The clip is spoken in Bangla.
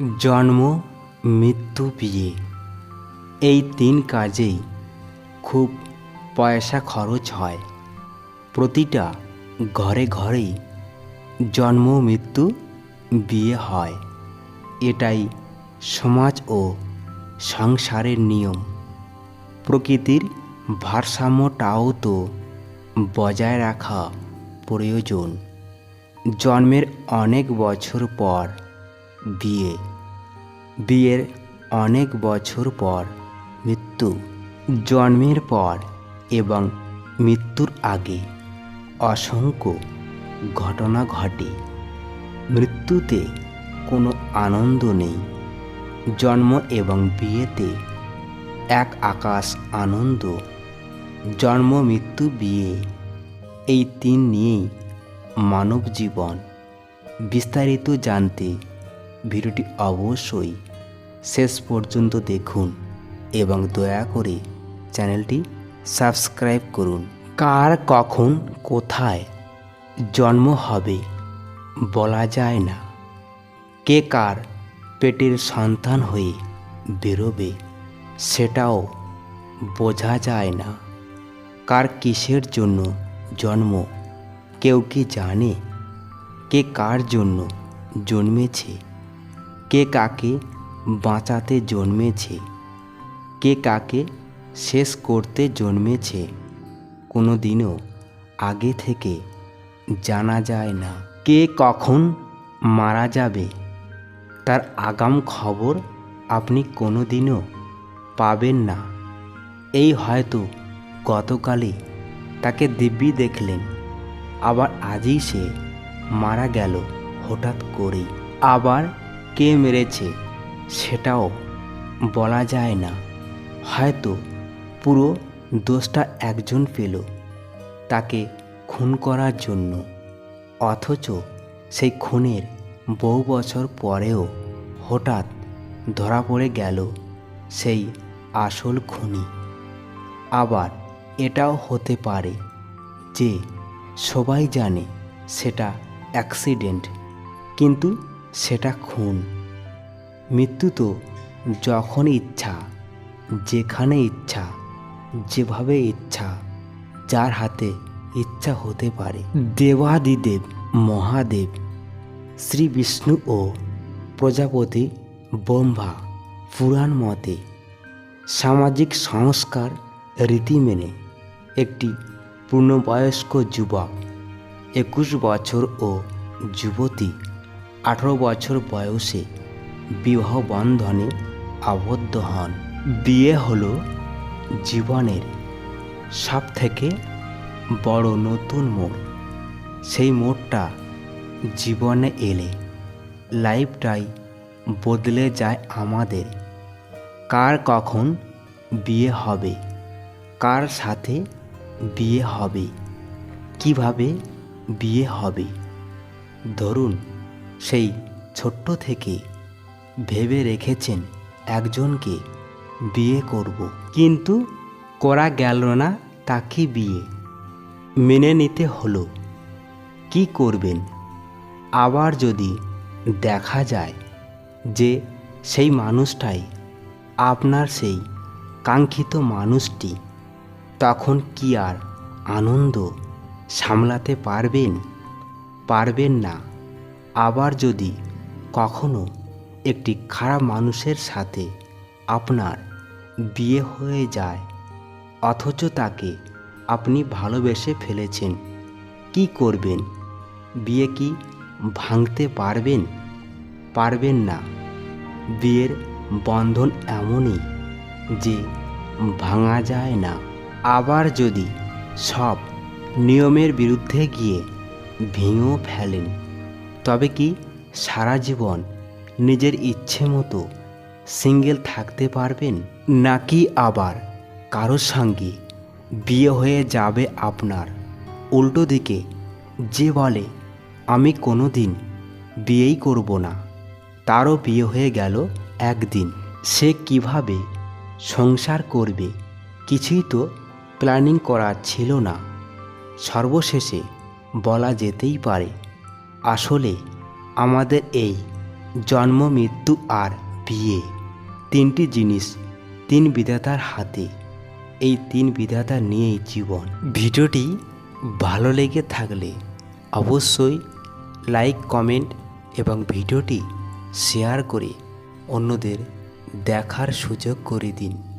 জন্ম, মৃত্যু, বিয়ে, এই তিন কাজেই খুব পয়সা খরচ হয়। প্রতিটা ঘরে ঘরেই জন্ম, মৃত্যু, বিয়ে হয়। এটাই সমাজ ও সংসারের নিয়ম। প্রকৃতির ভারসাম্যটাও তো বজায় রাখা প্রয়োজন। জন্মের অনেক বছর পর বিয়ে, বিয়ের অনেক বছর পর মৃত্যু। জন্মের পর এবং মৃত্যুর আগে অসংখ্য ঘটনা ঘটে। মৃত্যুতে কোনো আনন্দ নেই। জন্ম এবং বিয়েতে এক আকাশ আনন্দ। জন্ম, মৃত্যু, বিয়ে, এই তিন নিয়েই মানব জীবন। বিস্তারিত জানতে ভিডিওটি অবশ্যই শেষ পর্যন্ত দেখুন এবং দয়া করে চ্যানেলটি সাবস্ক্রাইব করুন। কার কখন কোথায় জন্ম হবে বলা যায় না। কে কার পেটের সন্তান হয়ে বেরোবে সেটাও বোঝা যায় না। কার কিসের জন্য জন্ম কেউ কি জানে? কে কার জন্য জন্মেছে? কে কাকে বাঁচাতে জন্মেছে? কে কাকে শেষ করতে জন্মেছে কোনো দিনও আগে থেকে জানা যায় না। কে কখন মারা যাবে তার আগাম খবর আপনি কোনো দিনও পাবেন না। এই হয়তো গতকালই তাকে দিব্যি দেখলেন, আবার আজই সে মারা গেল হঠাৎ করেই। আবার কে মেরেছে সেটাও বলা যায় না। হয়তো পুরো দোষটা একজন পেল তাকে খুন করার জন্য, অথচ সেই খুনের বহু বছর পরেও হঠাৎ ধরা পড়ে গেল সেই আসল খুনি। আবার এটাও হতে পারে যে সবাই জানে সেটা অ্যাক্সিডেন্ট, কিন্তু সেটা খুন। মৃত্যু তো যখন ইচ্ছা, যেখানে ইচ্ছা, যেভাবে ইচ্ছা, যার হাতে ইচ্ছা হতে পারে। দেবাদিদেব মহাদেব শ্রী বিষ্ণু ও প্রজাপতি ব্রহ্মা পুরাণ মতে সামাজিক সংস্কার রীতি মেনে একটি পূর্ণবয়স্ক যুবক 21 বছর ও যুবতী 18 বছর বয়সে বিবাহ বন্ধনে আবদ্ধ হন। বিয়ে হলো জীবনের সবথেকে বড় নতুন মোড়। সেই মোড়টা জীবনে এলে লাইফটাই বদলে যায় আমাদের। কার কখন বিয়ে হবে, কার সাথে বিয়ে হবে, কিভাবে বিয়ে হবে। ধরুন সেই ছোট্ট থেকে ভেবে রেখেছেন একজনকে বিয়ে করব, কিন্তু করা গেল না তাকে বিয়ে। মেনে নিতে হলো। কি করবেন? আবার যদি দেখা যায় যে সেই মানুষটাই আপনার সেই কাঙ্ক্ষিত মানুষটি, তখন কি আর আনন্দ সামলাতে পারবেন? পারবেন না। আবার যদি কখনো একটি খারাপ মানুষের সাথে আপনার বিয়ে হয়ে যায়, অথচ তাকে আপনি ভালোবেসে ফেলেছেন, কি করবেন? বিয়ে কি ভাঙতে পারবেন? পারবেন না। বিয়ের বন্ধন এমনই যে ভাঙা যায় না। আবার যদি সব নিয়মের বিরুদ্ধে গিয়ে ভেঙেও ফেলেন, তবে কি সারা জীবন নিজের ইচ্ছে মতো সিঙ্গেল থাকতে পারবেন? নাকি আবার কারোর সঙ্গে বিয়ে হয়ে যাবে আপনার? উল্টো দিকে যে বলে আমি কোনো দিন বিয়েই করব না, তারও বিয়ে হয়ে গেল একদিন। সে কিভাবে সংসার করবে কিছুই তো প্ল্যানিং করা ছিল না। সর্বশেষে বলা যেতেই পারে আসলে আমাদের এই জন্ম, মৃত্যু আর বিয়ে, তিনটি জিনিস তিন বিধাতার হাতে। এই তিন বিধাতা নিয়েই জীবন। ভিডিওটি ভালো লেগে থাকলে অবশ্যই লাইক, কমেন্ট এবং ভিডিওটি শেয়ার করে অন্যদের দেখার সুযোগ করে দিন।